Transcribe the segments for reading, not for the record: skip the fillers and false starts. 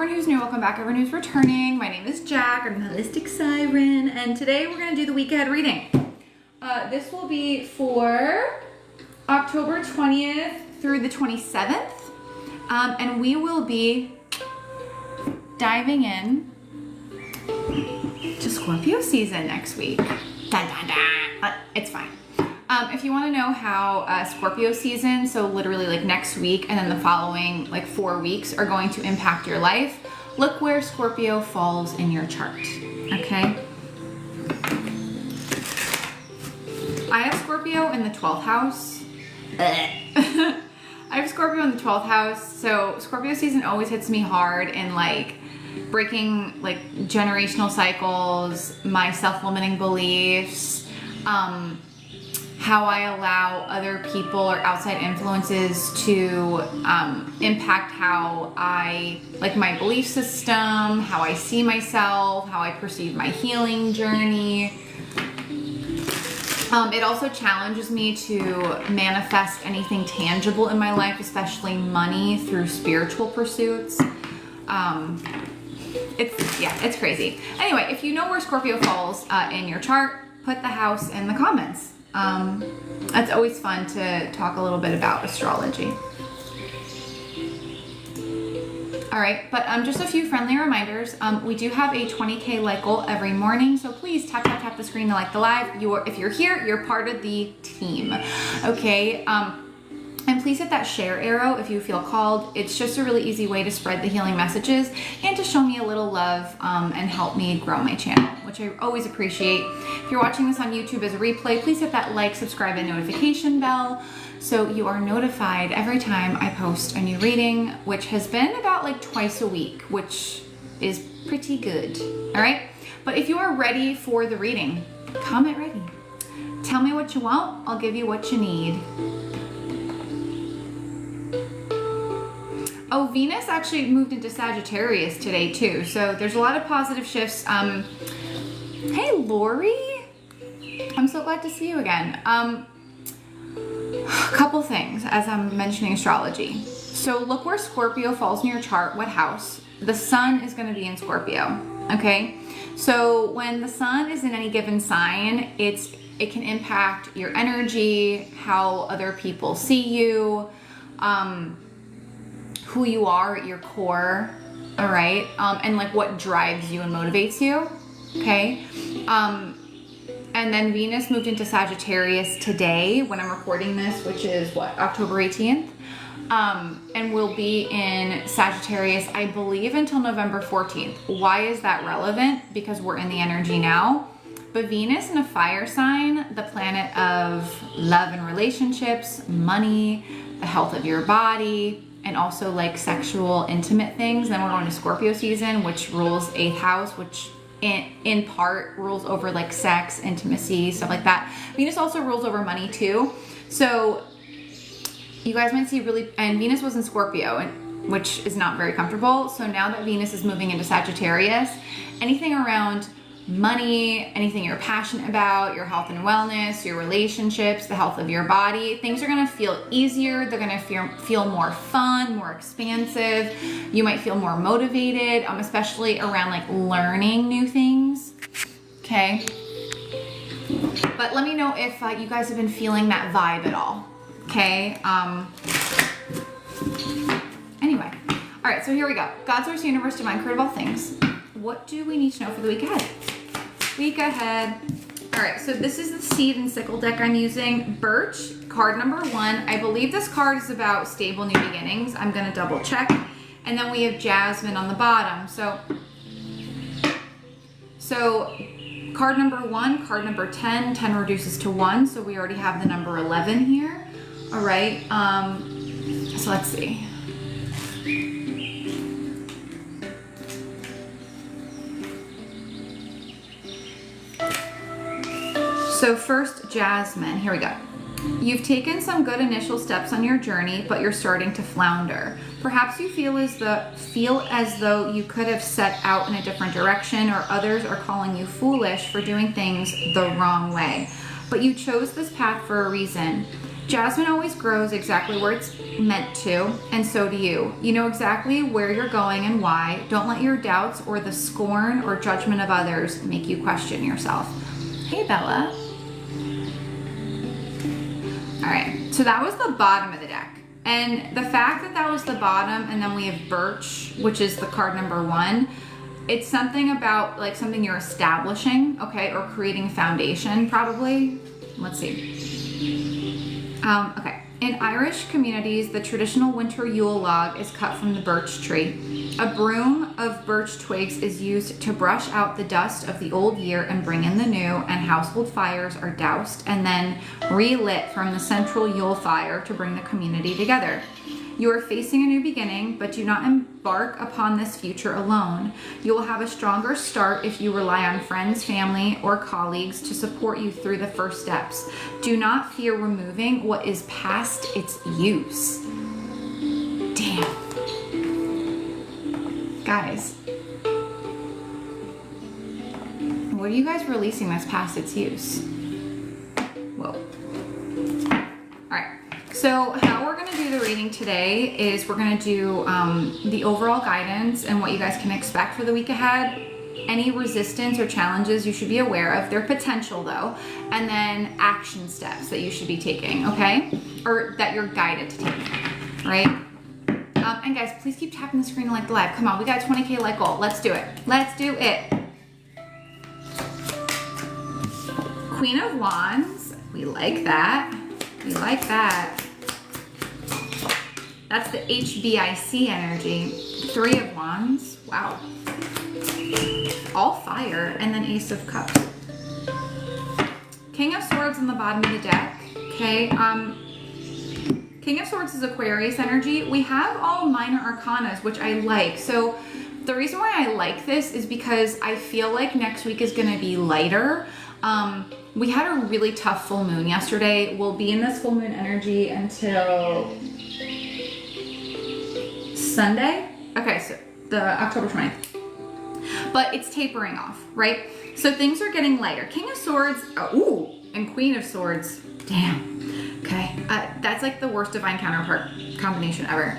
everyone who's new, welcome back. Everyone who's returning, my name is Jack, I'm a holistic siren, and today we're going to do the week ahead reading. This will be for October 20th through the 27th, and we will be diving in to Scorpio season next week. Dun, dun, dun. It's fine. If you want to know how Scorpio season, so literally like next week and then the following like 4 weeks are going to impact your life, look where Scorpio falls in your chart, okay? I have Scorpio in the 12th house. I have Scorpio in the 12th house, so Scorpio season always hits me hard in like breaking like generational cycles, my self-limiting beliefs, how I allow other people or outside influences to impact how I, like my belief system, how I see myself, how I perceive my healing journey. It also challenges me to manifest anything tangible in my life, especially money, through spiritual pursuits. It's crazy. Anyway, if you know where Scorpio falls in your chart, put the house in the comments. It's always fun to talk a little bit about astrology. All right, but just a few friendly reminders. We do have a 20K like goal every morning, so please tap the screen to like the live. If you're here, you're part of the team. Okay. And please hit that share arrow if you feel called. It's just a really easy way to spread the healing messages and to show me a little love and help me grow my channel, which I always appreciate. If you're watching this on YouTube as a replay, please hit that like, subscribe, and notification bell so you are notified every time I post a new reading, which has been about like twice a week, which is pretty good. All right. But if you are ready for the reading, comment ready. Tell me what you want. I'll give you what you need. Oh, Venus actually moved into Sagittarius today too, so there's a lot of positive shifts. Hey, Lori, I'm so glad to see you again. A couple things as I'm mentioning astrology. So look where Scorpio falls in your chart, what house. The sun is going to be in Scorpio, okay? So when the sun is in any given sign, it can impact your energy, how other people see you, who you are at your core, all right? And like what drives you and motivates you, okay? And then Venus moved into Sagittarius today when I'm recording this, which is what, October 18th? And will be in Sagittarius, I believe, until November 14th. Why is that relevant? Because we're in the energy now. But Venus in a fire sign, the planet of love and relationships, money, the health of your body, and also like sexual, intimate things. Then we're going to Scorpio season, which rules 8th house, which in part rules over like sex, intimacy, stuff like that. Venus also rules over money too. So you guys might see and Venus was in Scorpio, which is not very comfortable. So now that Venus is moving into Sagittarius, anything around money, anything you're passionate about, your health and wellness, your relationships, the health of your body, things are going to feel easier. They're going to feel more fun, more expansive. You might feel more motivated, especially around like learning new things. Okay. But let me know if you guys have been feeling that vibe at all. Okay. Anyway. All right. So here we go. God, source, universe, divine, creator of all things. What do we need to know for the week ahead? Week ahead. All right, so this is the seed and sickle deck I'm using. Birch, card number 1. I believe this card is about stable new beginnings. I'm going to double check. And then we have Jasmine on the bottom. So card number 1, card number 10. 10 reduces to 1, so we already have the number 11 here. All right, so let's see. So first, Jasmine, here we go. You've taken some good initial steps on your journey, but you're starting to flounder. Perhaps you feel as though you could have set out in a different direction, or others are calling you foolish for doing things the wrong way. But you chose this path for a reason. Jasmine always grows exactly where it's meant to, and so do you. You know exactly where you're going and why. Don't let your doubts or the scorn or judgment of others make you question yourself. Hey, Bella. All right, so that was the bottom of the deck. And the fact that that was the bottom, and then we have Birch, which is the card number 1, it's something about like something you're establishing, okay, or creating a foundation probably. Let's see. Okay. In Irish communities, the traditional winter Yule log is cut from the birch tree. A broom of birch twigs is used to brush out the dust of the old year and bring in the new, and household fires are doused and then relit from the central Yule fire to bring the community together. You are facing a new beginning, but do not embark upon this future alone. You will have a stronger start if you rely on friends, family, or colleagues to support you through the first steps. Do not fear removing what is past its use. Damn. Guys, what are you guys releasing that's past its use? Whoa. So how we're going to do the reading today is we're going to do the overall guidance and what you guys can expect for the week ahead, any resistance or challenges you should be aware of, their potential though, and then action steps that you should be taking, okay? Or that you're guided to take, right? And guys, please keep tapping the screen to like the live. Come on, we got 20K like goal. Let's do it. Let's do it. Queen of Wands. We like that. We like that. That's the HBIC energy. 3 of Wands. Wow. All fire. And then Ace of Cups. King of Swords on the bottom of the deck. Okay. King of Swords is Aquarius energy. We have all minor arcanas, which I like. So the reason why I like this is because I feel like next week is going to be lighter. We had a really tough full moon yesterday. We'll be in this full moon energy until Sunday. Okay, so the October 20th. But it's tapering off, right? So things are getting lighter. King of Swords, and Queen of Swords. Damn. Okay, that's like the worst divine counterpart combination ever.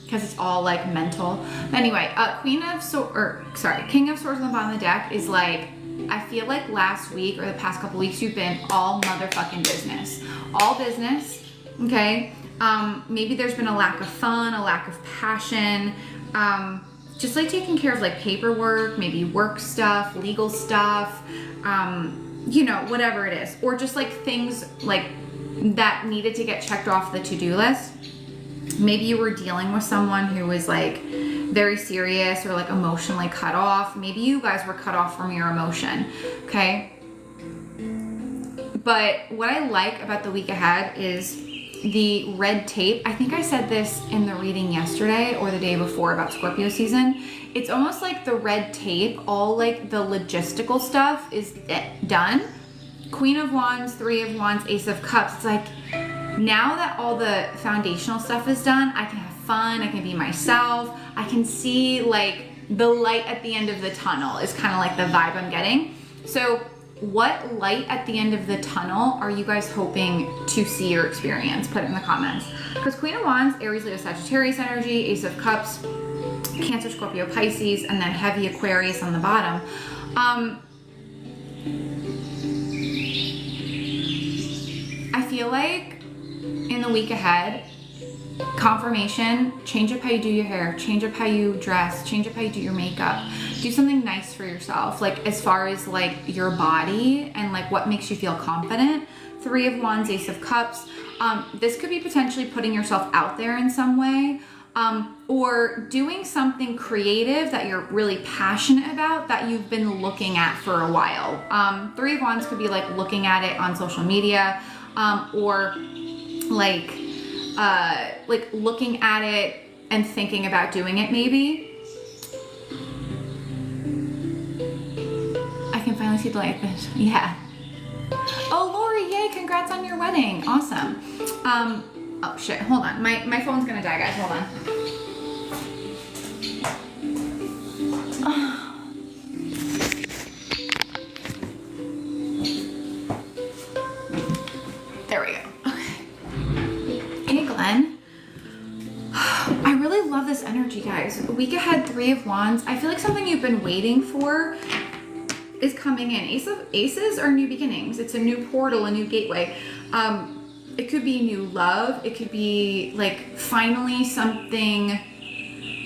Because it's all like mental. Anyway, King of Swords on the bottom of the deck is like, I feel like last week or the past couple weeks you've been all motherfucking business. All business, okay? Maybe there's been a lack of fun, a lack of passion, just like taking care of like paperwork, maybe work stuff, legal stuff, you know, whatever it is. Or just like things like that needed to get checked off the to-do list. Maybe you were dealing with someone who was like very serious or like emotionally cut off. Maybe you guys were cut off from your emotion, okay? But what I like about the week ahead is the red tape. I think I said this in the reading yesterday or the day before about Scorpio season. It's almost like the red tape, all like the logistical stuff is done. Queen of Wands, 3 of Wands, Ace of Cups. It's like, now that all the foundational stuff is done, I can have fun, I can be myself, I can see like the light at the end of the tunnel is kind of like the vibe I'm getting. So what light at the end of the tunnel are you guys hoping to see or experience? Put it in the comments. Because Queen of Wands, Aries, Leo, Sagittarius energy, Ace of Cups, Cancer, Scorpio, Pisces, and then heavy Aquarius on the bottom. I feel like in the week ahead, confirmation, change up how you do your hair, change up how you dress, change up how you do your makeup, do something nice for yourself, like as far as like your body and like what makes you feel confident. 3 of Wands, Ace of Cups. This could be potentially putting yourself out there in some way, or doing something creative that you're really passionate about that you've been looking at for a while. 3 of Wands could be like looking at it on social media, or like looking at it and thinking about doing it maybe. I can finally see the light. Yeah. Oh, Lori, yay, congrats on your wedding. Awesome. Oh shit, hold on. My phone's gonna die, guys. Hold on. There we go. Okay. week ahead, Three of Wands. I feel like something you've been waiting for is coming in. Ace of Aces are new beginnings. It's a new portal, a new gateway. It could be new love. It could be like finally something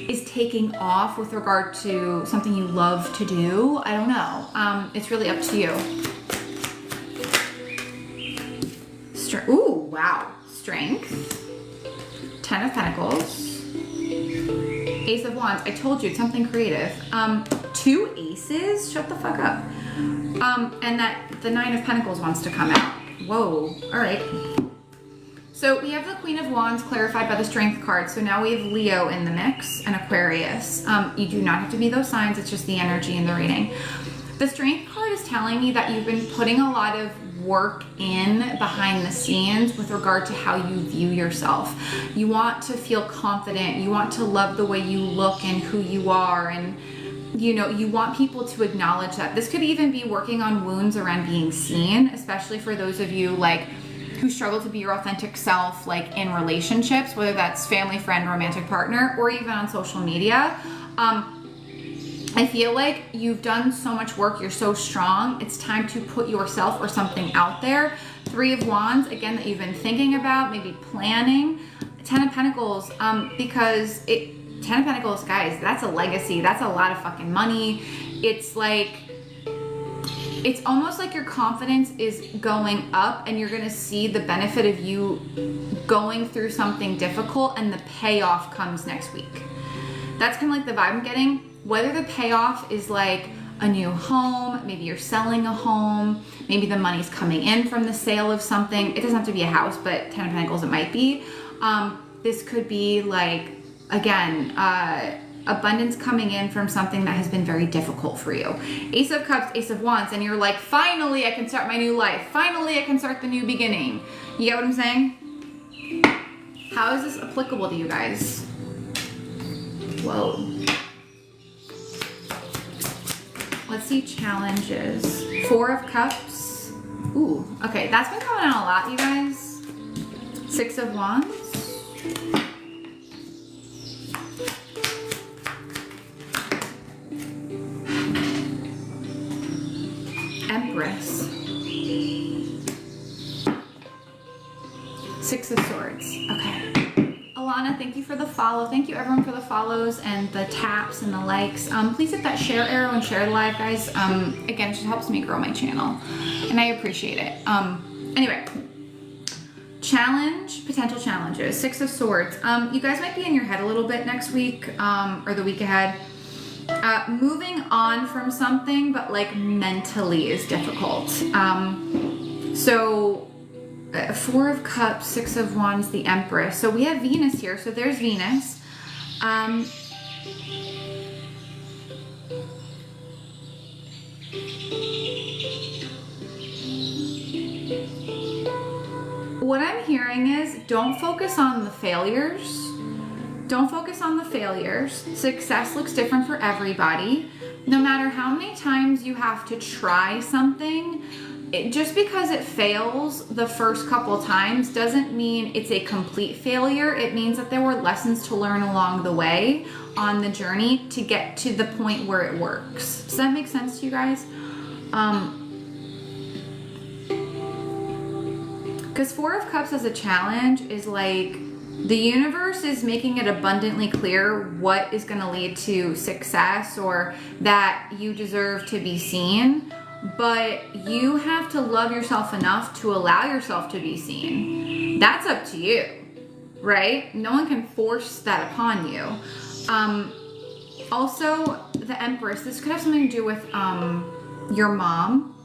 is taking off with regard to something you love to do. I don't know. It's really up to you. Ooh, wow. Strength. Ten of Pentacles. Ace of Wands. I told you, it's something creative. Two aces? Shut the fuck up. And that the Nine of Pentacles wants to come out. Whoa. All right. So we have the Queen of Wands clarified by the Strength card. So now we have Leo in the mix and Aquarius. You do not have to be those signs. It's just the energy in the reading. The Strength card is telling me that you've been putting a lot of work in behind the scenes with regard to how you view yourself. You want to feel confident. You want to love the way you look and who you are. And you know, you want people to acknowledge that. This could even be working on wounds around being seen, especially for those of you like who struggle to be your authentic self, like in relationships, whether that's family, friend, romantic partner, or even on social media. I feel like you've done so much work. You're so strong. It's time to put yourself or something out there. Three of Wands, again, that you've been thinking about, maybe planning. Ten of Pentacles, because Ten of Pentacles, guys, that's a legacy. That's a lot of fucking money. It's like, it's almost like your confidence is going up and you're going to see the benefit of you going through something difficult and the payoff comes next week. That's kind of like the vibe I'm getting. Whether the payoff is like a new home, maybe you're selling a home, maybe the money's coming in from the sale of something. It doesn't have to be a house, but Ten of Pentacles it might be. This could be like, again, abundance coming in from something that has been very difficult for you. Ace of Cups, Ace of Wands, and you're like, finally I can start my new life. Finally I can start the new beginning. You get what I'm saying? How is this applicable to you guys? Whoa. Let's see challenges. Four of Cups. Ooh, okay, that's been coming out a lot, you guys. Six of Wands. Empress. Six of Swords. Okay. Alana, thank you for the follow. Thank you everyone for the follows and the taps and the likes. Please hit that share arrow and share the live, guys. Again, it just helps me grow my channel and I appreciate it. Anyway, challenge, potential challenges. Six of Swords. You guys might be in your head a little bit next week or the week ahead. Moving on from something, but like mentally is difficult. Four of Cups, Six of Wands, the Empress. So we have Venus here. So there's Venus. What I'm hearing is don't focus on the failures. Don't focus on the failures. Success looks different for everybody. No matter how many times you have to try something, just because it fails the first couple times doesn't mean it's a complete failure. It means that there were lessons to learn along the way on the journey to get to the point where it works. Does that make sense to you guys? Because Four of Cups as a challenge is like, the universe is making it abundantly clear what is going to lead to success or that you deserve to be seen, but you have to love yourself enough to allow yourself to be seen. That's up to you, right? No one can force that upon you. Also, the Empress, this could have something to do with your mom.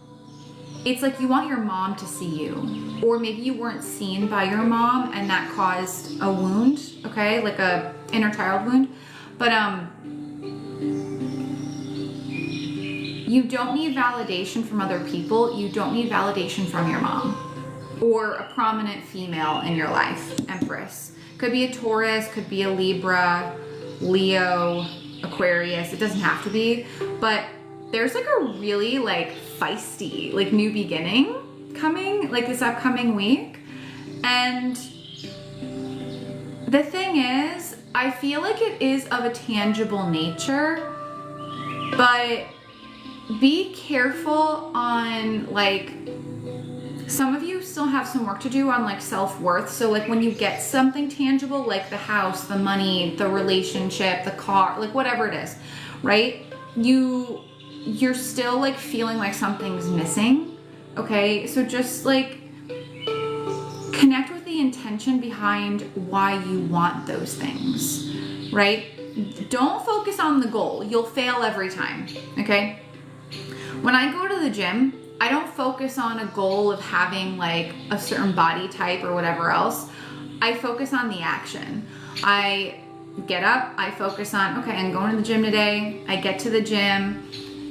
It's like you want your mom to see you, or maybe you weren't seen by your mom and that caused a wound, okay? Like a inner child wound. But you don't need validation from other people. You don't need validation from your mom or a prominent female in your life, Empress. Could be a Taurus, could be a Libra, Leo, Aquarius. It doesn't have to be, but there's like a really like feisty, like new beginning coming like this upcoming week. And the thing is, I feel like it is of a tangible nature, but be careful on like, some of you still have some work to do on like self-worth. So like when you get something tangible, like the house, the money, the relationship, the car, like whatever it is, right? You're still like feeling like something's missing. Okay. So just like connect with the intention behind why you want those things, right? Don't focus on the goal. You'll fail every time. Okay. When I go to the gym, I don't focus on a goal of having like a certain body type or whatever else. I focus on the action. I get up, I focus on, okay, I'm going to the gym today. I get to the gym,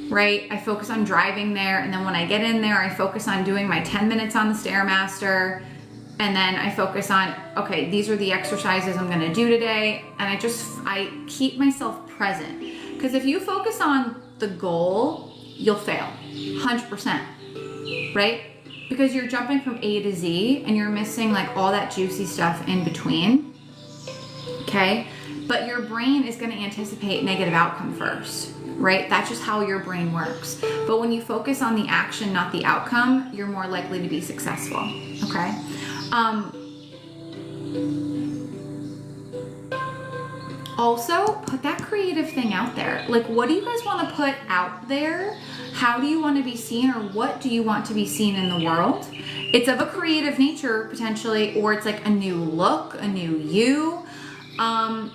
right? I focus on driving there. And then when I get in there, I focus on doing my 10 minutes on the Stairmaster. And then I focus on, okay, these are the exercises I'm gonna do today. And I keep myself present. Because if you focus on the goal, you'll fail, 100%, right? Because you're jumping from A to Z and you're missing like all that juicy stuff in between, okay? But your brain is gonna anticipate negative outcome first, right? That's just how your brain works. But when you focus on the action, not the outcome, you're more likely to be successful, okay? Also, put that creative thing out there. Like, what do you guys want to put out there? How do you want to be seen, or what do you want to be seen in the world? It's of a creative nature, potentially, or it's like a new look, a new you. I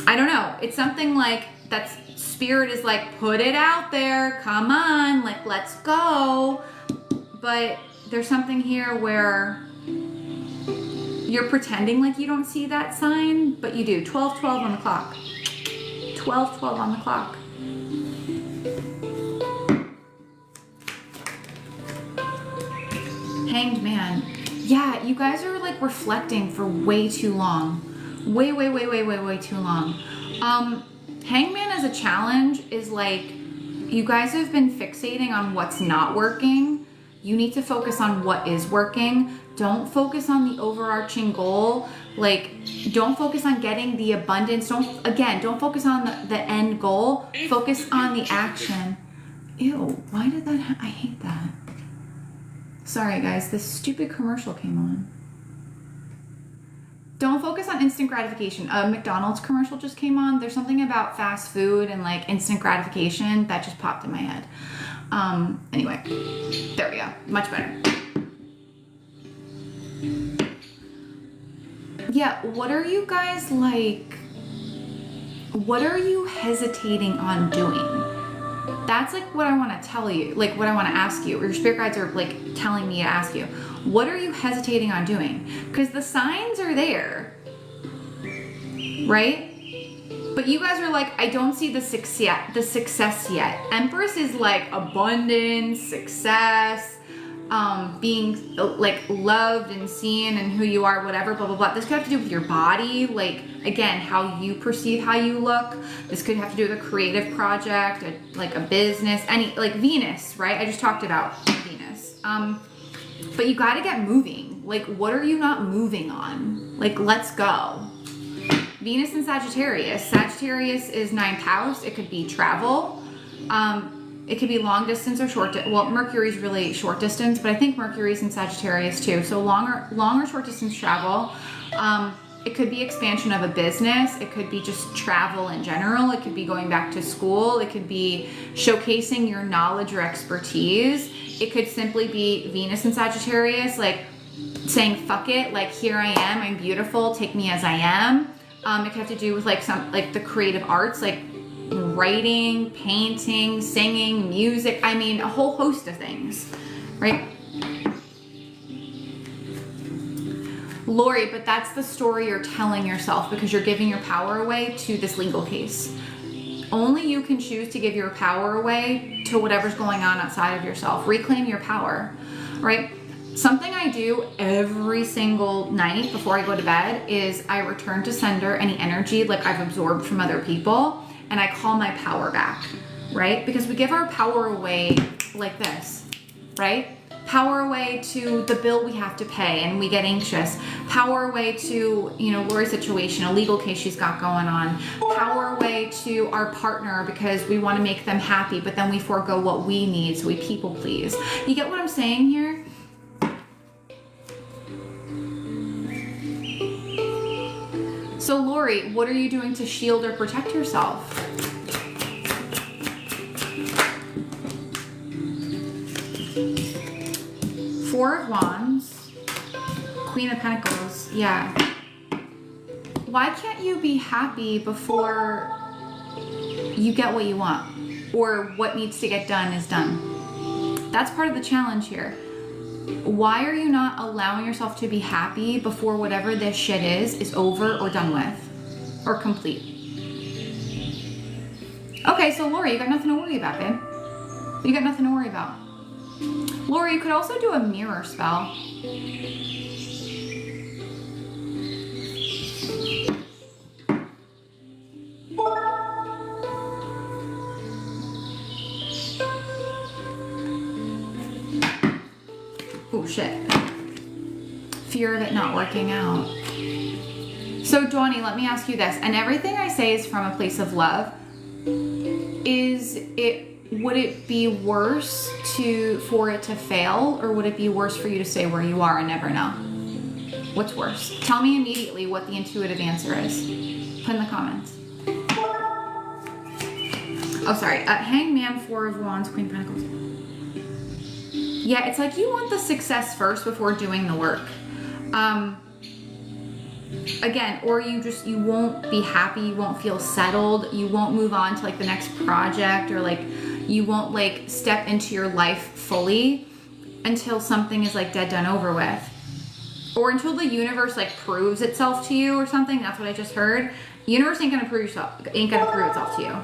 don't know. It's something like that spirit is like, put it out there. Come on, like, let's go. But there's something here where you're pretending like you don't see that sign, but you do. 12:12 on the clock. 12:12 on the clock. Hanged Man. Yeah, you guys are like reflecting for way too long. Way too long. Hanged Man as a challenge is like, you guys have been fixating on what's not working. You need to focus on what is working. Don't focus on the overarching goal. Like, don't focus on getting the abundance. Don't focus on the end goal. Focus on the action. Ew, why did that I hate that. Sorry guys, this stupid commercial came on. Don't focus on instant gratification. A McDonald's commercial just came on. There's something about fast food and like instant gratification that just popped in my head. Anyway, there we go. Much better. Yeah, what are you guys like, what are you hesitating on doing? That's like what I want to tell you, like what I want to ask you, or your spirit guides are like telling me to ask you. What are you hesitating on doing? Because the signs are there, right? But you guys are like, I don't see the success yet. Empress is like abundance, success, being like loved and seen and who you are, whatever, blah, blah, blah. This could have to do with your body. Like, again, how you perceive how you look. This could have to do with a creative project, like a business, like Venus, right? I just talked about Venus. But you got to get moving. Like, what are you not moving on? Like, let's go. Venus and Sagittarius. Sagittarius is 9th house. It could be travel. It could be long distance or short. Well, Mercury's really short distance, but I think Mercury's in Sagittarius too. So long or short distance travel. It could be expansion of a business. It could be just travel in general. It could be going back to school. It could be showcasing your knowledge or expertise. It could simply be Venus and Sagittarius, like saying, fuck it, like here I am, I'm beautiful, take me as I am. It could have to do with like the creative arts, like writing, painting, singing, music. I mean, a whole host of things, right? Lori, but that's the story you're telling yourself because you're giving your power away to this legal case. Only you can choose to give your power away to whatever's going on outside of yourself. Reclaim your power, right? Something I do every single night before I go to bed is I return to sender any energy like I've absorbed from other people, and I call my power back, right? Because we give our power away like this, right? Power away to the bill we have to pay and we get anxious. Power away to, Lori's situation, a legal case she's got going on. Power away to our partner because we want to make them happy, but then we forego what we need, so we people please. You get what I'm saying here? So Lori, what are you doing to shield or protect yourself? Four of Wands, Queen of Pentacles, yeah. Why can't you be happy before you get what you want? Or what needs to get done is done? That's part of the challenge here. Why are you not allowing yourself to be happy before whatever this shit is over or done with? Or complete? Okay, so Lori, you got nothing to worry about, babe. You got nothing to worry about. Lori, you could also do a mirror spell. Oh shit. Fear of it not working out. So Dawnie, let me ask you this, and everything I say is from a place of love. Would it be worse for it to fail, or would it be worse for you to stay where you are and never know? What's worse? Tell me immediately what the intuitive answer is. Put in the comments. Oh, sorry. Hangman, Four of Wands, Queen of Pentacles. Yeah, it's like you want the success first before doing the work. Again, or you won't be happy, you won't feel settled, you won't move on to like the next project, or like you won't like step into your life fully until something is like dead done over with. Or until the universe like proves itself to you or something. That's what I just heard. The universe ain't gonna prove itself to you.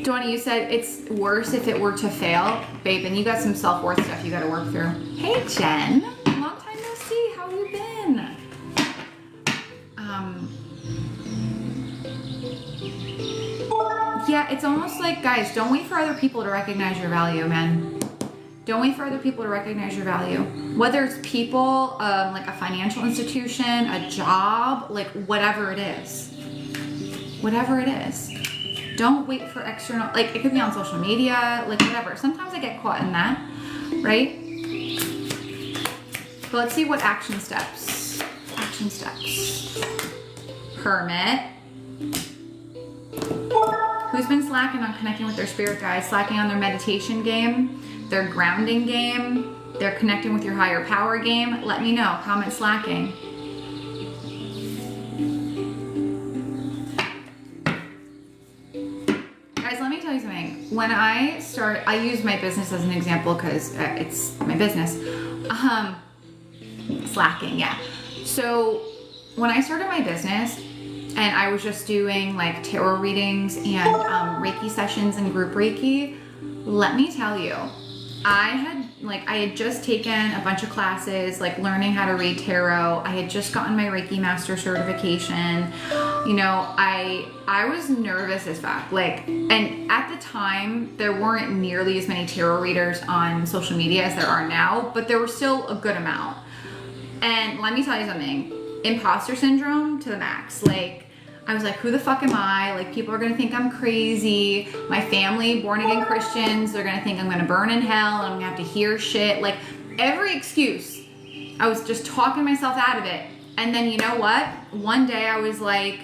Dawnie, you said it's worse if it were to fail. Babe, and you got some self-worth stuff you gotta work through. Hey, Jen. Long time no see. How you been? Yeah, it's almost like, guys, don't wait for other people to recognize your value, man. Don't wait for other people to recognize your value. Whether it's people, like a financial institution, a job, like whatever it is. Whatever it is. Don't wait for external, like it could be on social media, like whatever. Sometimes I get caught in that, right? But let's see what action steps. Action steps. Hermit. Who's been slacking on connecting with their spirit guides? Slacking on their meditation game, their grounding game, their connecting with your higher power game? Let me know. Comment slacking. When I use my business as an example because it's my business. Slacking, yeah. So when I started my business and I was just doing like tarot readings and Reiki sessions and group Reiki, let me tell you, I had just taken a bunch of classes, like learning how to read tarot. I had just gotten my Reiki Master certification. I was nervous as fuck. And at the time, there weren't nearly as many tarot readers on social media as there are now, but there were still a good amount. And let me tell you something, imposter syndrome to the max. I was like, who the fuck am I? Like, people are gonna think I'm crazy. My family, born again Christians, they're gonna think I'm gonna burn in hell and I'm gonna have to hear shit. Like, every excuse. I was just talking myself out of it. And then you know what? One day I was like,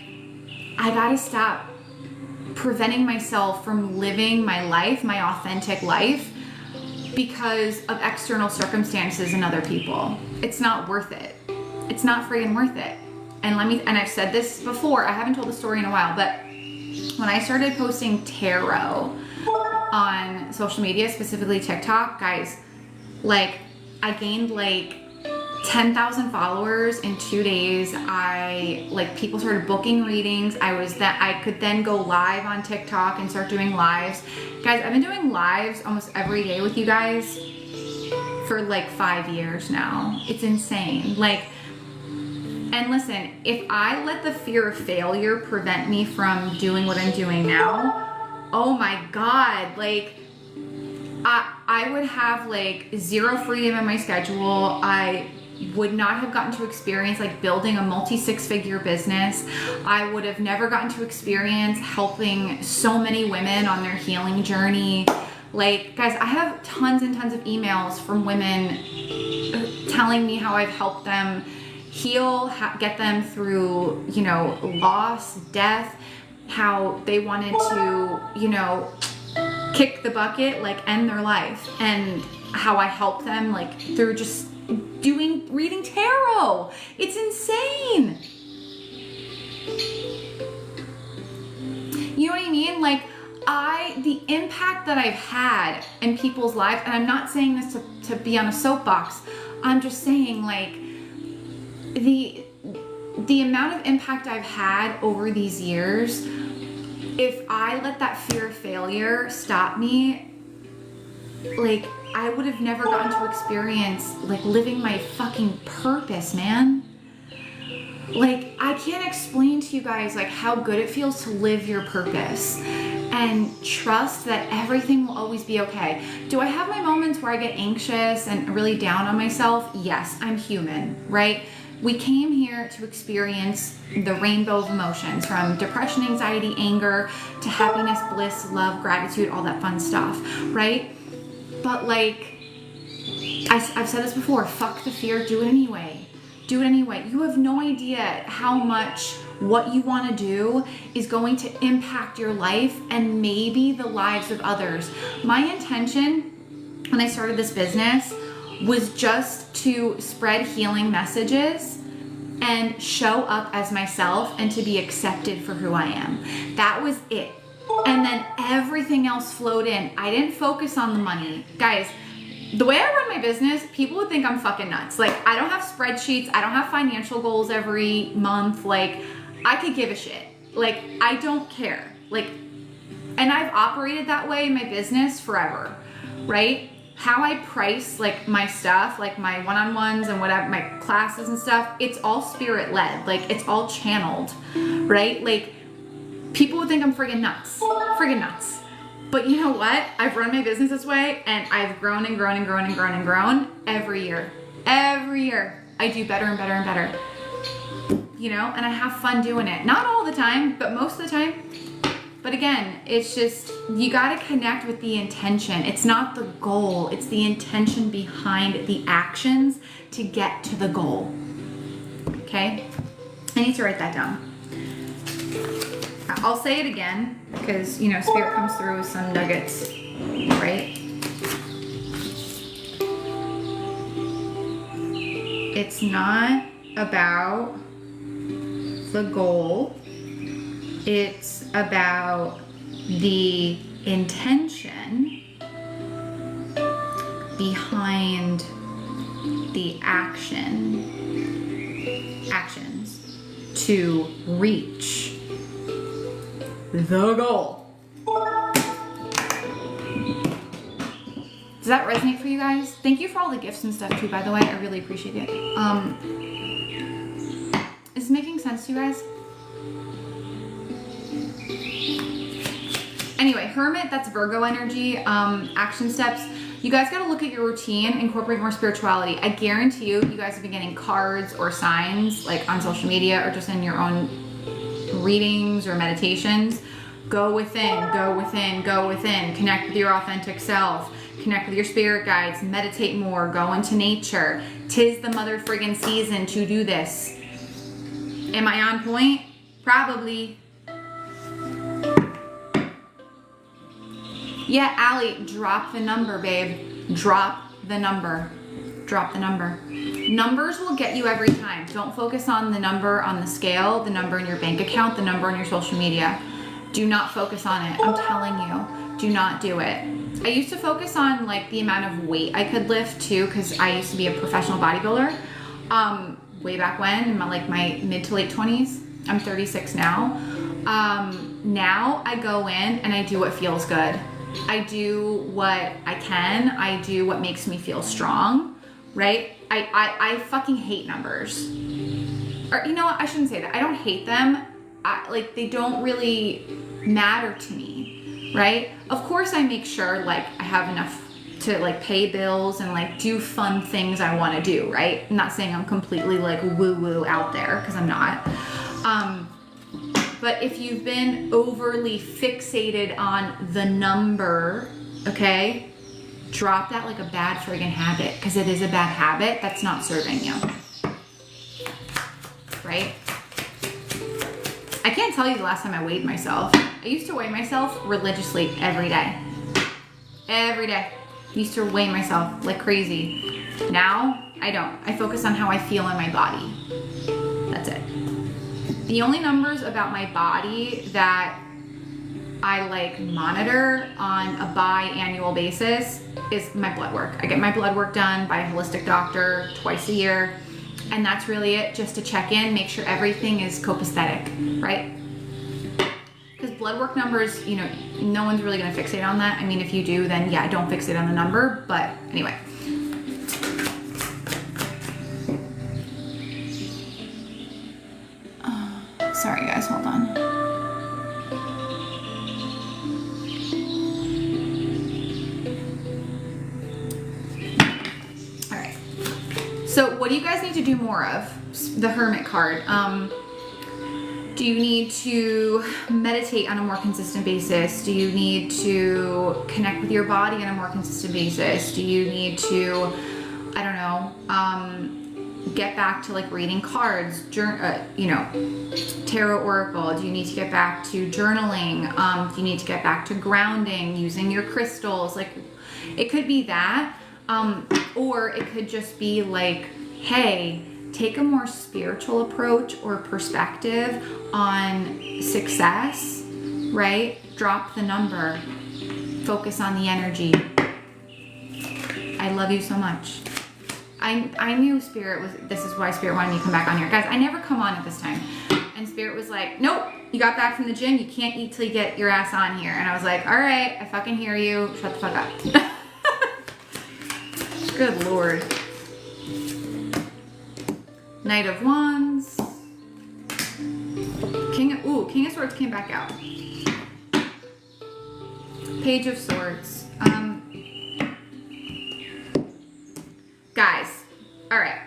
I gotta stop preventing myself from living my life, my authentic life, because of external circumstances and other people. It's not worth it. It's not friggin' worth it. And I've said this before, I haven't told the story in a while, but when I started posting tarot on social media, specifically TikTok, guys, I gained 10,000 followers in 2 days. People started booking readings. I could then go live on TikTok and start doing lives. Guys, I've been doing lives almost every day with you guys for like 5 years now. It's insane. Like, and listen, if I let the fear of failure prevent me from doing what I'm doing now, oh my God, like I would have like zero freedom in my schedule. I would not have gotten to experience like building a multi-6-figure business. I would have never gotten to experience helping so many women on their healing journey. Like, guys, I have tons and tons of emails from women telling me how I've helped them heal, get them through, you know, loss, death, how they wanted to, you know, kick the bucket, like end their life, and how I help them like through just reading tarot. It's insane. You know what I mean? Like, the impact that I've had in people's lives, and I'm not saying this to be on a soapbox, I'm just saying like the amount of impact I've had over these years, if I let that fear of failure stop me, like I would have never gotten to experience like living my fucking purpose, man. Like, I can't explain to you guys like how good it feels to live your purpose and trust that everything will always be okay. Do I have my moments where I get anxious and really down on myself? Yes, I'm human, right? We came here to experience the rainbow of emotions, from depression, anxiety, anger, to happiness, bliss, love, gratitude, all that fun stuff, right? But like, I've said this before, fuck the fear, do it anyway. Do it anyway. You have no idea how much what you want to do is going to impact your life and maybe the lives of others. My intention when I started this business was just to spread healing messages and show up as myself and to be accepted for who I am. That was it. And then everything else flowed in. I didn't focus on the money. Guys, the way I run my business, people would think I'm fucking nuts. Like, I don't have spreadsheets. I don't have financial goals every month. Like, I could give a shit. Like, I don't care. Like, and I've operated that way in my business forever, right? How I price like my stuff, like my one-on-ones and whatever, my classes and stuff, it's all spirit-led. Like, it's all channeled, right? Like, people would think I'm friggin' nuts. Friggin' nuts. But you know what? I've run my business this way and I've grown and grown and grown and grown and grown every year. Every year I do better and better and better. You know, and I have fun doing it. Not all the time, but most of the time. But again, it's just, you gotta connect with the intention. It's not the goal, it's the intention behind the actions to get to the goal. Okay? I need to write that down. I'll say it again because, you know, spirit comes through with some nuggets, right? It's not about the goal. It's about the intention behind the actions to reach the goal. Does that resonate for you guys? Thank you for all the gifts and stuff too, by the way. I really appreciate it. Is this making sense to you guys? Anyway, Hermit, that's Virgo energy. Action steps. You guys got to look at your routine, incorporate more spirituality. I guarantee you guys have been getting cards or signs like on social media or just in your own readings or meditations. Go within, go within, go within. Connect with your authentic self. Connect with your spirit guides. Meditate more. Go into nature. 'Tis the mother friggin' season to do this. Am I on point? Probably. Yeah, Allie, drop the number, babe. Drop the number. Drop the number. Numbers will get you every time. Don't focus on the number on the scale, the number in your bank account, the number on your social media. Do not focus on it. I'm telling you, do not do it. I used to focus on like the amount of weight I could lift too, because I used to be a professional bodybuilder way back when, in my mid to late 20s. I'm 36 now. Now I go in and I do what feels good. I do what I can. I do what makes me feel strong, right? I fucking hate numbers. Or you know what? I shouldn't say that. I don't hate them. Like they don't really matter to me, right? Of course I make sure like I have enough to like pay bills and like do fun things I want to do, right? I'm not saying I'm completely like woo-woo out there, because I'm not. But if you've been overly fixated on the number, okay, drop that like a bad friggin' habit, because it is a bad habit that's not serving you, right? I can't tell you the last time I weighed myself. I used to weigh myself religiously every day. Every day. I used to weigh myself like crazy. Now, I don't. I focus on how I feel in my body. That's it. The only numbers about my body that I like monitor on a biannual basis is my blood work. I get my blood work done by a holistic doctor twice a year. And that's really it, just to check in, make sure everything is copacetic, right? Because blood work numbers, you know, no one's really gonna fixate on that. I mean, if you do, then yeah, don't fixate on the number, but anyway. Sorry guys, hold on. All right. So what do you guys need to do more of? The Hermit card. Do you need to meditate on a more consistent basis? Do you need to connect with your body on a more consistent basis? Do you need to, I don't know, get back to like reading cards, you know, tarot oracle? Do you need to get back to journaling? Do you need to get back to grounding, using your crystals? Like, it could be that, or it could just be like, hey, take a more spiritual approach or perspective on success, right? Drop the number, focus on the energy. I love you so much. I knew Spirit was, this is why Spirit wanted me to come back on here. Guys, I never come on at this time. And Spirit was like, nope, you got back from the gym, you can't eat till you get your ass on here. And I was like, all right, I fucking hear you, shut the fuck up. Good Lord. Knight of Wands. King of Swords came back out. Page of Swords. Guys, all right.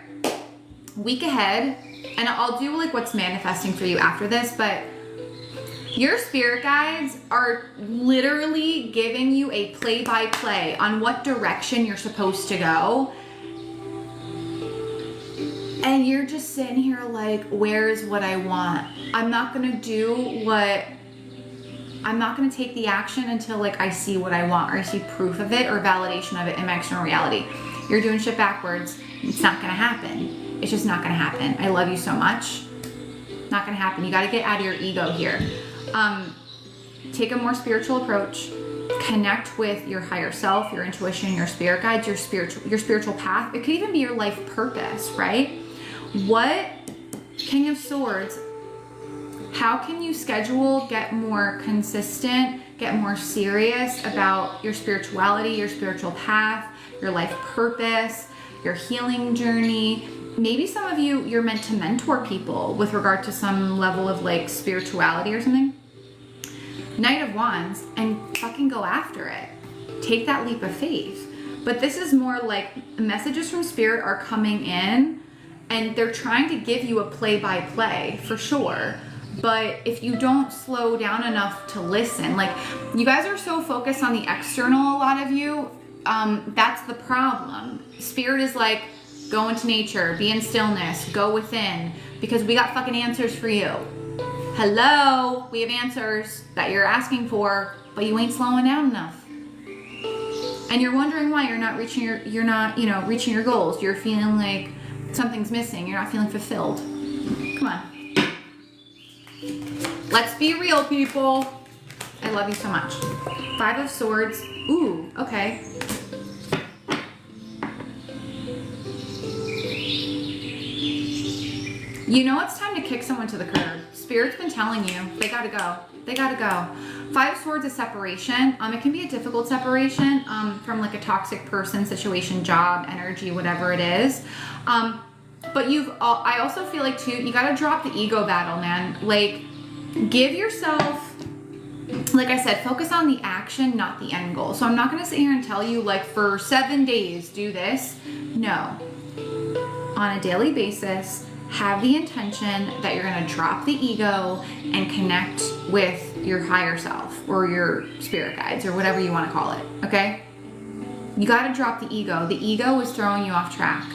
Week ahead, and I'll do like what's manifesting for you after this, but your spirit guides are literally giving you a play-by-play on what direction you're supposed to go. And you're just sitting here like, where's what I want? I'm not gonna take the action until like I see what I want, or I see proof of it or validation of it in my external reality. You're doing shit backwards. It's not gonna happen. It's just not gonna happen. I love you so much. Not gonna happen. You gotta get out of your ego here. Take a more spiritual approach. Connect with your higher self, your intuition, your spirit guides, your spiritual path. It could even be your life purpose, right? What, King of Swords, how can you schedule, get more consistent, get more serious about your spirituality, your spiritual path, your life purpose, your healing journey? Maybe some of you, you're meant to mentor people with regard to some level of like spirituality or something. Knight of Wands, and fucking go after it. Take that leap of faith. But this is more like messages from Spirit are coming in and they're trying to give you a play-by-play for sure. But if you don't slow down enough to listen, like you guys are so focused on the external, a lot of you, that's the problem. Spirit is like, go into nature, be in stillness, go within, because we got fucking answers for you. Hello, we have answers that you're asking for, but you ain't slowing down enough. And you're wondering why you're not reaching reaching your goals. You're feeling like something's missing. You're not feeling fulfilled. Come on. Let's be real, people. I love you so much. Five of Swords. Ooh, okay. You know it's time to kick someone to the curb. Spirit's been telling you they gotta go. They gotta go. Five of Swords is separation. It can be a difficult separation from like a toxic person, situation, job, energy, whatever it is. But I also feel like too, you got to drop the ego battle, man. Like, give yourself, like I said, focus on the action, not the end goal. So I'm not going to sit here and tell you like for 7 days, do this. No. On a daily basis, have the intention that you're going to drop the ego and connect with your higher self or your spirit guides or whatever you want to call it. Okay? You got to drop the ego. The ego is throwing you off track.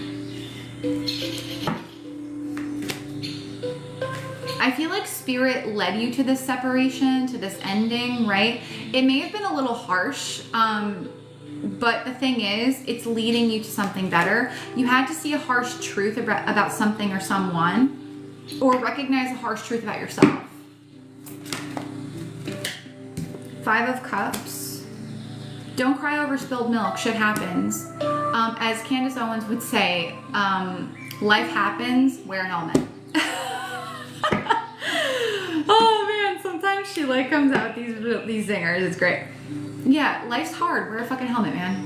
I feel like spirit led you to this separation, to this ending, right? It may have been a little harsh, but the thing is, it's leading you to something better. You had to see a harsh truth about something or someone, or recognize a harsh truth about yourself. Five of Cups. Don't cry over spilled milk. Shit happens. As Candace Owens would say, life happens, wear an helmet. Oh man, sometimes she like comes out with these zingers. It's great. Yeah, life's hard. Wear a fucking helmet, man.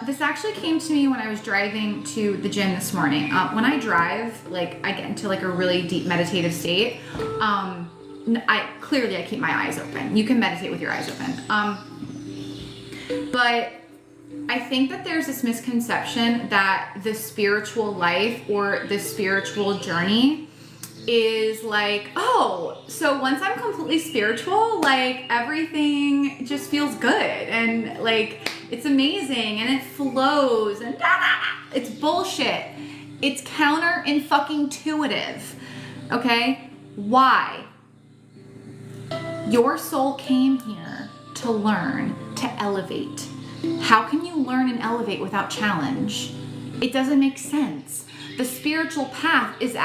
This actually came to me when I was driving to the gym this morning. When I drive, like I get into like a really deep meditative state. I keep my eyes open. You can meditate with your eyes open. But I think that there's this misconception that the spiritual life or the spiritual journey is like, oh, so once I'm completely spiritual, like everything just feels good and like it's amazing and it flows and it's bullshit. It's counter-intuitive. Okay? Why? Your soul came here to learn, to elevate. How can you learn and elevate without challenge? It doesn't make sense. The spiritual path is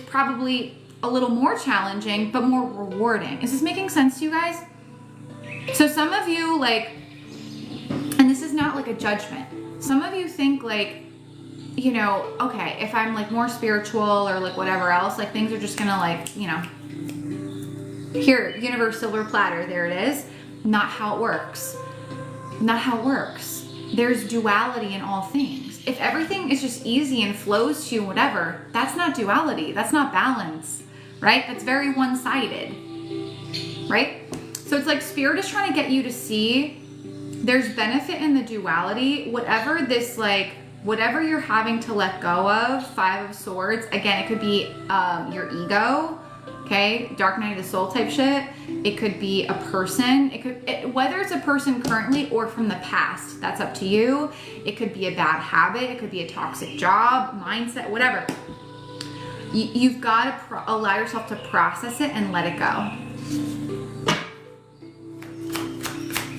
probably a little more challenging, but more rewarding. Is this making sense to you guys? So some of you like, and this is not like a judgment. Some of you think like, you know, okay, if I'm like more spiritual or like whatever else, like things are just gonna like, you know, here, universe silver platter, there it is. Not how it works. Not how it works. There's duality in all things. If everything is just easy and flows to you, whatever, that's not duality. That's not balance, right? That's very one-sided, right? So it's like spirit is trying to get you to see there's benefit in the duality. Whatever this like, whatever you're having to let go of, Five of Swords, again, it could be your ego, okay? Dark night of the soul type shit. It could be a person. Whether it's a person currently or from the past, that's up to you. It could be a bad habit. It could be a toxic job, mindset, whatever. You've got to allow yourself to process it and let it go.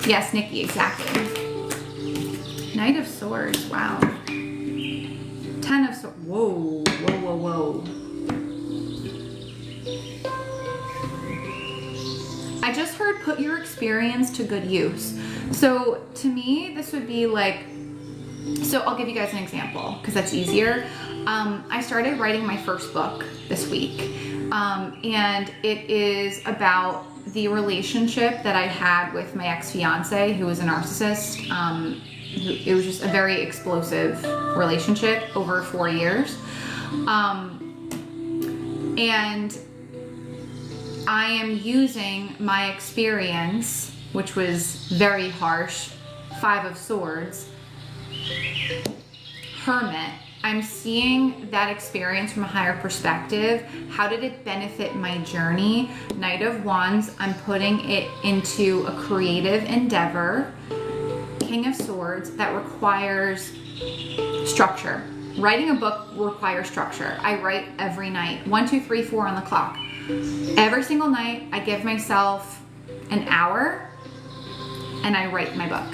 Yes, Nikki, exactly. Knight of Swords, wow. 10 of Swords, whoa, whoa, whoa, whoa. I just heard put your experience to good use. So to me, this would be like, so I'll give you guys an example because that's easier. I started writing my first book this week. And it is about the relationship that I had with my ex-fiance who was a narcissist. It was just a very explosive relationship over 4 years. And I am using my experience, which was very harsh, Five of Swords, Hermit. I'm seeing that experience from a higher perspective. How did it benefit my journey? Knight of Wands, I'm putting it into a creative endeavor. King of Swords, that requires structure. Writing a book requires structure. I write every night, 1, 2, 3, 4 on the clock. Every single night, I give myself an hour and I write my book.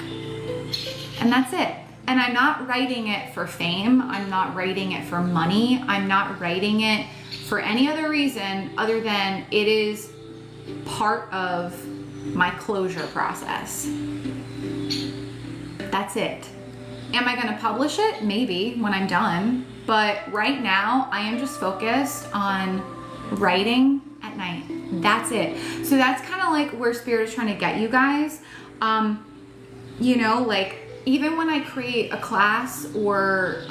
And that's it. And I'm not writing it for fame. I'm not writing it for money. I'm not writing it for any other reason other than it is part of my closure process. That's it. Am I going to publish it? Maybe when I'm done. But right now, I am just focused on writing at night, That's it. So that's kind of like where Spirit is trying to get you guys. You know, like even when I create a class or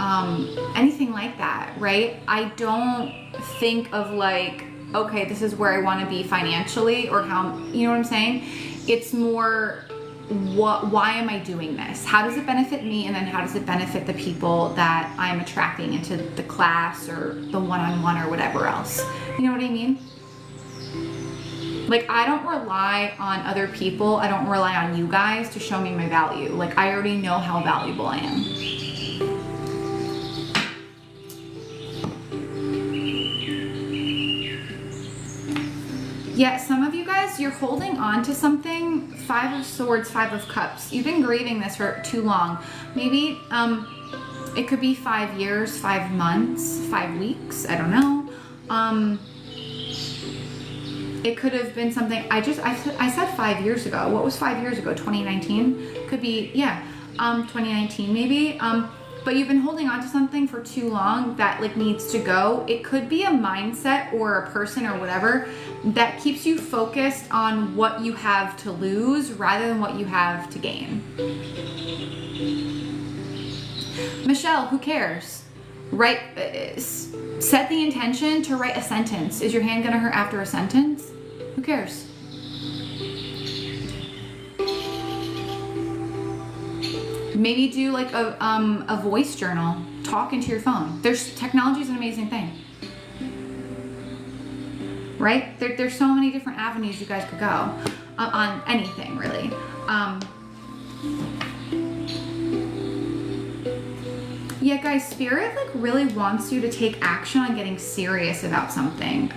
anything like that, right? I don't think of like, okay, this is where I want to be financially or how, you know what I'm saying? It's more, why am I doing this? How does it benefit me? And then how does it benefit the people that I'm attracting into the class or the one-on-one or whatever else? You know what I mean? Like, I don't rely on other people. I don't rely on you guys to show me my value. Like, I already know how valuable I am. Yeah, some of you guys, you're holding on to something. 5 of Swords, 5 of Cups. You've been grieving this for too long. Maybe it could be 5 years, 5 months, 5 weeks. I don't know. It could have been something, I said 5 years ago. What was 5 years ago? 2019? Could be, yeah, 2019 maybe. But you've been holding on to something for too long that like needs to go. It could be a mindset or a person or whatever that keeps you focused on what you have to lose rather than what you have to gain. Michelle, who cares? Set the intention to write a sentence. Is your hand gonna hurt after a sentence? Who cares? Maybe do like a voice journal. Talk into your phone. Technology is an amazing thing, right? There's so many different avenues you guys could go on anything really. Yeah, guys, Spirit like really wants you to take action on getting serious about something.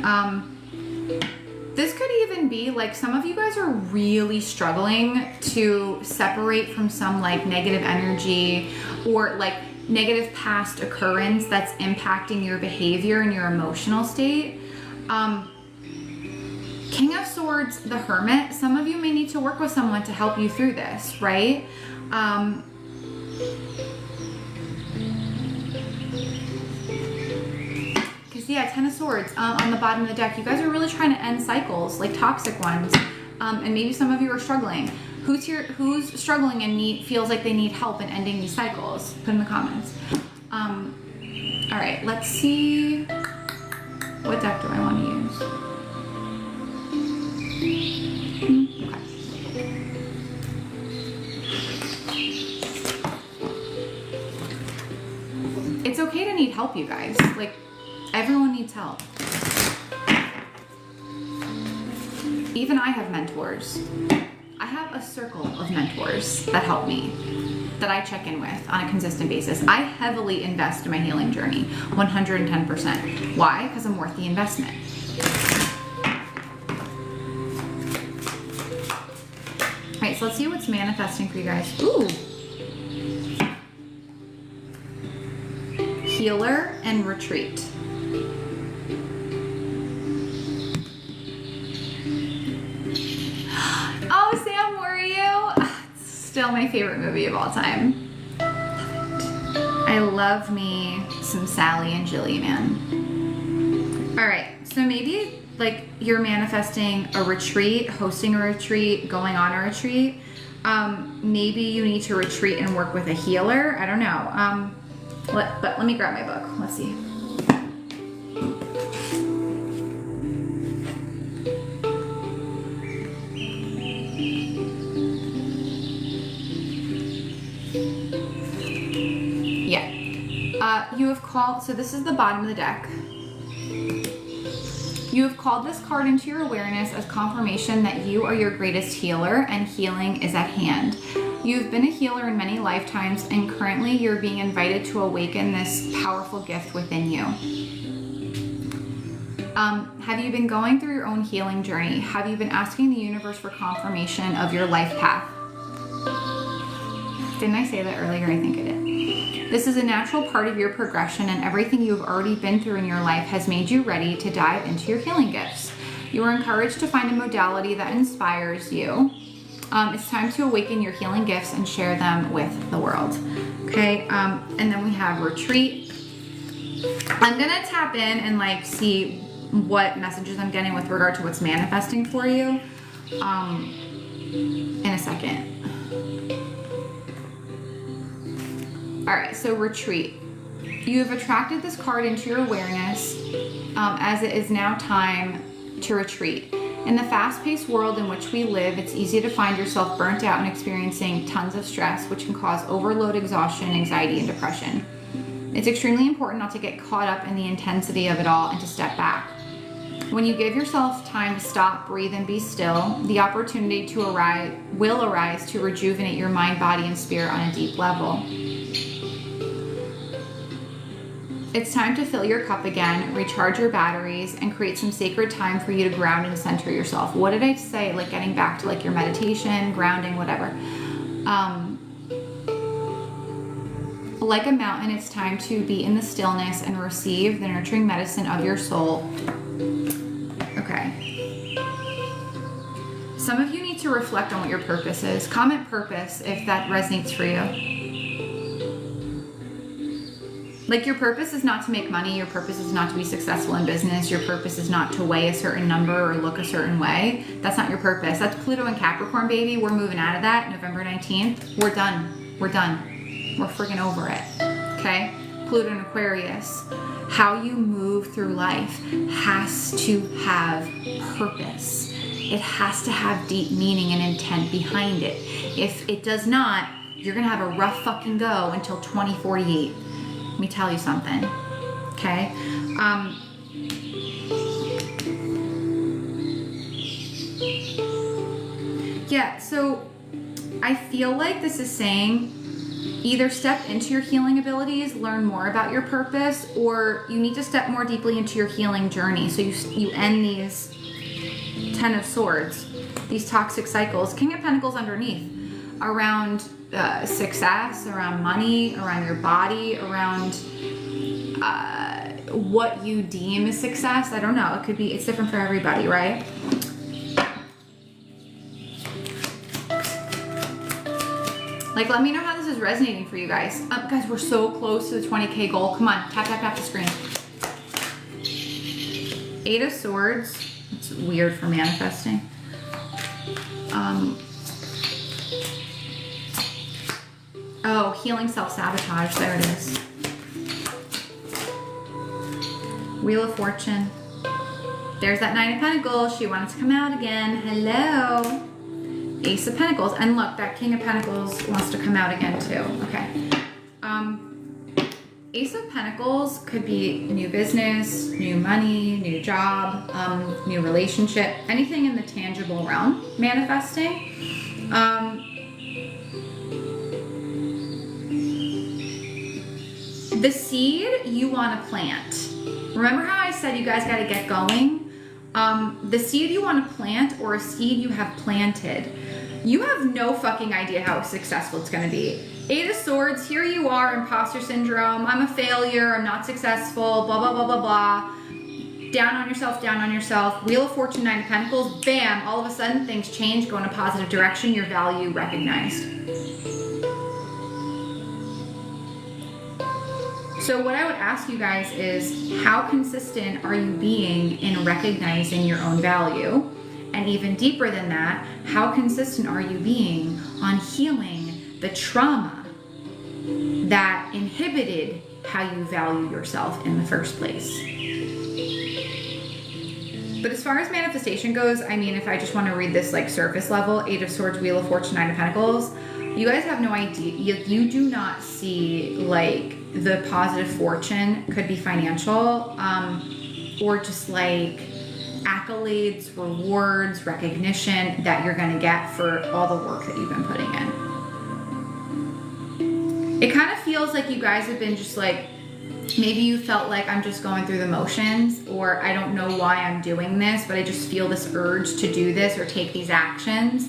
This could even be like some of you guys are really struggling to separate from some like negative energy or like negative past occurrence that's impacting your behavior and your emotional state. King of Swords, the Hermit, some of you may need to work with someone to help you through this, right? Yeah, 10 of Swords on the bottom of the deck. You guys are really trying to end cycles, like toxic ones. And maybe some of you are struggling. Who's here? Who's struggling and feels like they need help in ending these cycles? Put in the comments. All right, let's see. What deck do I want to use? Okay. It's okay to need help, you guys. Like, everyone needs help. Even I have mentors. I have a circle of mentors that help me, that I check in with on a consistent basis. I heavily invest in my healing journey, 110%. Why? Because I'm worth the investment. All right, so let's see what's manifesting for you guys. Ooh. Healer and retreat. Oh, Sam, were you? It's still my favorite movie of all time. I love me some Sally and Jilly, man. All right, so maybe like you're manifesting a retreat, hosting a retreat, going on a retreat. Maybe you need to retreat and work with a healer. I don't know. But let me grab my book. Let's see. You have called, so this is the bottom of the deck. You have called this card into your awareness as confirmation that you are your greatest healer and healing is at hand. You've been a healer in many lifetimes and currently you're being invited to awaken this powerful gift within you. Have you been going through your own healing journey? Have you been asking the universe for confirmation of your life path? Didn't I say that earlier? I think I did. This is a natural part of your progression and everything you've already been through in your life has made you ready to dive into your healing gifts. You are encouraged to find a modality that inspires you. It's time to awaken your healing gifts and share them with the world. Okay, and then we have retreat. I'm gonna tap in and like see what messages I'm getting with regard to what's manifesting for you in a second. All right, so retreat. You have attracted this card into your awareness as it is now time to retreat. In the fast-paced world in which we live, it's easy to find yourself burnt out and experiencing tons of stress, which can cause overload, exhaustion, anxiety, and depression. It's extremely important not to get caught up in the intensity of it all and to step back. When you give yourself time to stop, breathe, and be still, the opportunity will arise to rejuvenate your mind, body, and spirit on a deep level. It's time to fill your cup again, recharge your batteries, and create some sacred time for you to ground and center yourself. What did I say? Like getting back to like your meditation, grounding, whatever. Like a mountain, it's time to be in the stillness and receive the nurturing medicine of your soul. Okay. Some of you need to reflect on what your purpose is. Comment purpose if that resonates for you. Like your purpose is not to make money, your purpose is not to be successful in business, your purpose is not to weigh a certain number or look a certain way. That's not your purpose. That's Pluto and Capricorn, baby. We're moving out of that November 19th. We're done. We're done. We're freaking over it. Okay? Pluto and Aquarius. How you move through life has to have purpose. It has to have deep meaning and intent behind it. If it does not, you're gonna have a rough fucking go until 2048. Let me tell you something, okay? Yeah, so I feel like this is saying either step into your healing abilities, learn more about your purpose, or you need to step more deeply into your healing journey. So you end these 10 of Swords, these toxic cycles, King of Pentacles underneath, around success, around money, around your body, around what you deem as success. I don't know. It could be, it's different for everybody, right? Like, let me know how this is resonating for you guys. Guys, we're so close to the 20K goal. Come on, tap, tap, tap the screen. 8 of Swords. It's weird for manifesting. Oh, healing self-sabotage. There it is. Wheel of Fortune. There's that 9 of Pentacles. She wanted to come out again. Hello. Ace of Pentacles. And look, that King of Pentacles wants to come out again too. Okay. Ace of Pentacles could be new business, new money, new job, new relationship, anything in the tangible realm manifesting. The seed you want to plant. Remember how I said you guys got to get going? The seed you want to plant or a seed you have planted, you have no fucking idea how successful it's going to be. 8 of Swords, here you are, imposter syndrome. I'm a failure, I'm not successful, blah, blah, blah, blah, blah. Down on yourself, down on yourself. Wheel of Fortune, 9 of Pentacles, bam, all of a sudden things change, go in a positive direction, your value recognized. So what I would ask you guys is, how consistent are you being in recognizing your own value? And even deeper than that, how consistent are you being on healing the trauma that inhibited how you value yourself in the first place? But as far as manifestation goes, I mean, if I just want to read this like surface level, 8 of Swords, Wheel of Fortune, 9 of Pentacles, you guys have no idea. You do not see like the positive fortune, could be financial, or just like accolades, rewards, recognition that you're going to get for all the work that you've been putting in. It kind of feels like you guys have been just like, maybe you felt like I'm just going through the motions, or I don't know why I'm doing this, but I just feel this urge to do this or take these actions.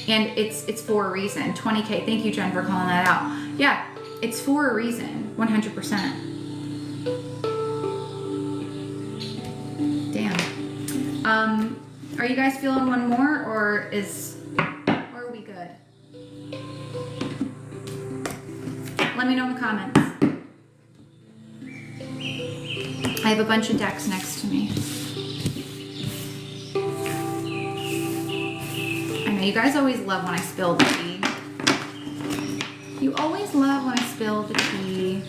And it's for a reason. 20K, thank you, Jen, for calling that out. Yeah, it's for a reason, 100%. Damn. Are you guys feeling one more, or are we good? Let me know in the comments. I have a bunch of decks next to me. You guys always love when I spill the tea. You always love when I spill the tea.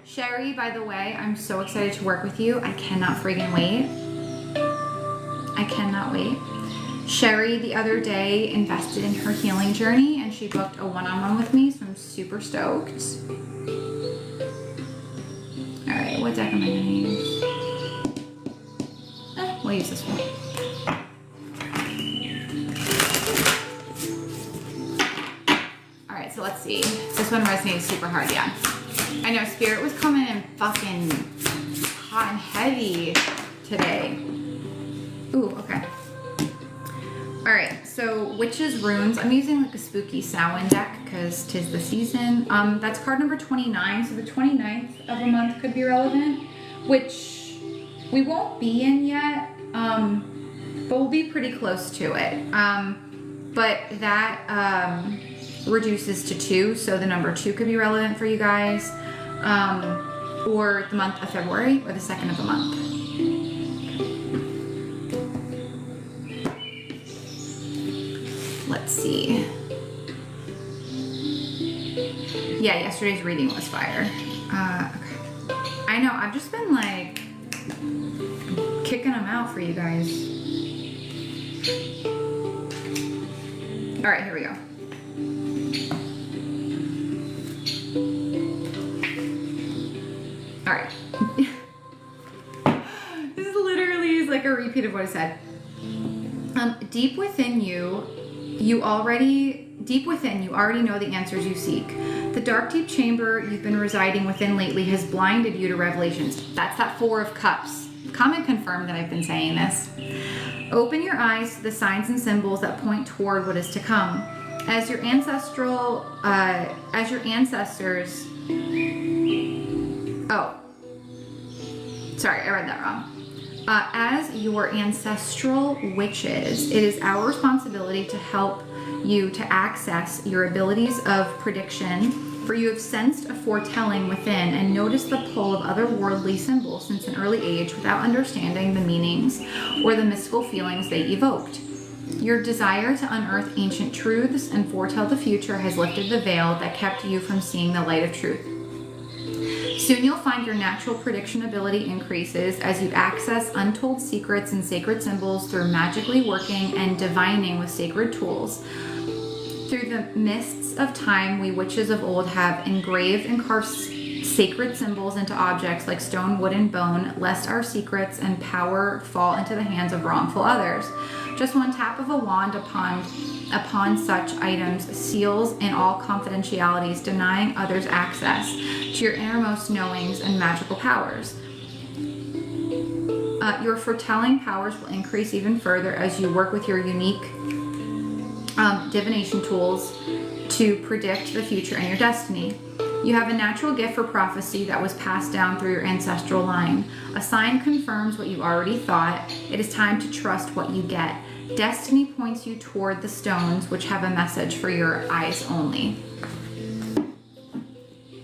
Sherry, by the way, I'm so excited to work with you. I cannot friggin' wait. I cannot wait. Sherry the other day invested in her healing journey and she booked a one-on-one with me, so I'm super stoked. All right, what deck am I gonna use? We'll use this one. All right, so let's see. This one resonates super hard, yeah. I know Spirit was coming in fucking hot and heavy today. Ooh, okay. All right, so Witch's Runes. I'm using like a spooky Samhain deck because 'tis the season. That's card number 29, so the 29th of a month could be relevant, which we won't be in yet, but we'll be pretty close to it. But that reduces to 2, so the number 2 could be relevant for you guys, or the month of February, or the 2nd of the month. Let's see. Yeah, yesterday's reading was fire. Okay. I know, I've just been like kicking them out for you guys. All right, here we go. All right. This literally is like a repeat of what I said. Deep within you already know the answers you seek. The dark, deep chamber you've been residing within lately has blinded you to revelations. That's that 4 of Cups. Come and confirm that I've been saying this. Open your eyes to the signs and symbols that point toward what is to come. As your ancestors, sorry, I read that wrong. As your ancestral witches, it is our responsibility to help you to access your abilities of prediction, for you have sensed a foretelling within and noticed the pull of otherworldly symbols since an early age without understanding the meanings or the mystical feelings they evoked. Your desire to unearth ancient truths and foretell the future has lifted the veil that kept you from seeing the light of truth. Soon you'll find your natural prediction ability increases as you access untold secrets and sacred symbols through magically working and divining with sacred tools. Through the mists of time, we witches of old have engraved and carved sacred symbols into objects like stone, wood, and bone, lest our secrets and power fall into the hands of wrongful others. Just one tap of a wand upon such items seals in all confidentialities, denying others access to your innermost knowings and magical powers. Your foretelling powers will increase even further as you work with your unique divination tools to predict the future and your destiny. You have a natural gift for prophecy that was passed down through your ancestral line. A sign confirms what you already thought. It is time to trust what you get. Destiny points you toward the stones, which have a message for your eyes only.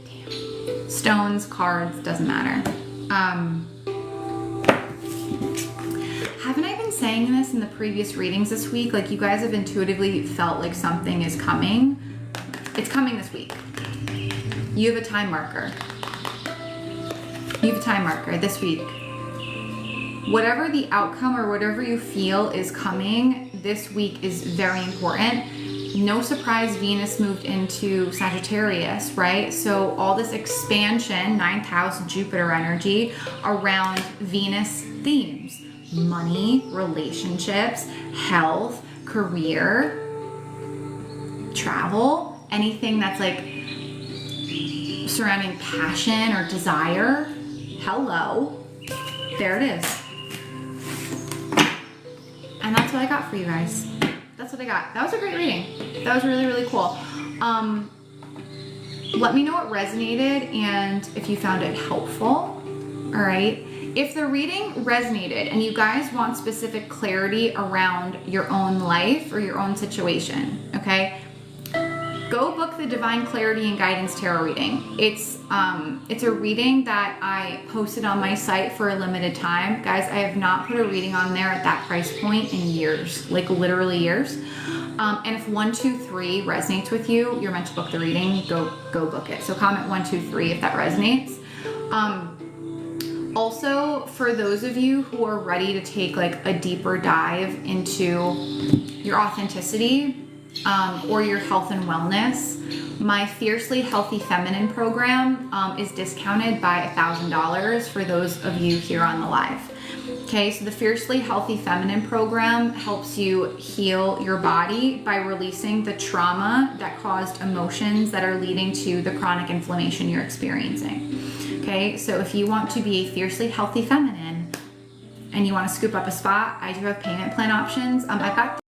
Damn. Stones, cards, doesn't matter. Haven't I been saying this in the previous readings this week? Like, you guys have intuitively felt like something is coming. It's coming this week. You have a time marker. You have a time marker this week. Whatever the outcome or whatever you feel is coming this week is very important. No surprise, Venus moved into Sagittarius, right? So all this expansion, 9th house, Jupiter energy around Venus themes. Money, relationships, health, career, travel, anything that's like surrounding passion or desire. Hello. There it is. And that's what I got for you guys. That's what I got. That was a great reading. That was really, really cool. Let me know what resonated and if you found it helpful. All right. If the reading resonated and you guys want specific clarity around your own life or your own situation, okay, go book the Divine Clarity and Guidance Tarot reading. It's a reading that I posted on my site for a limited time. Guys, I have not put a reading on there at that price point in years, like literally years. And if 1, 2, 3 resonates with you, you're meant to book the reading. Go book it. So comment 1, 2, 3 if that resonates. Also, for those of you who are ready to take like a deeper dive into your authenticity or your health and wellness, my Fiercely Healthy Feminine program is discounted by $1,000 for those of you here on the live. Okay, so the Fiercely Healthy Feminine program helps you heal your body by releasing the trauma that caused emotions that are leading to the chronic inflammation you're experiencing. Okay, so if you want to be a fiercely healthy feminine and you want to scoop up a spot, I do have payment plan options. I've got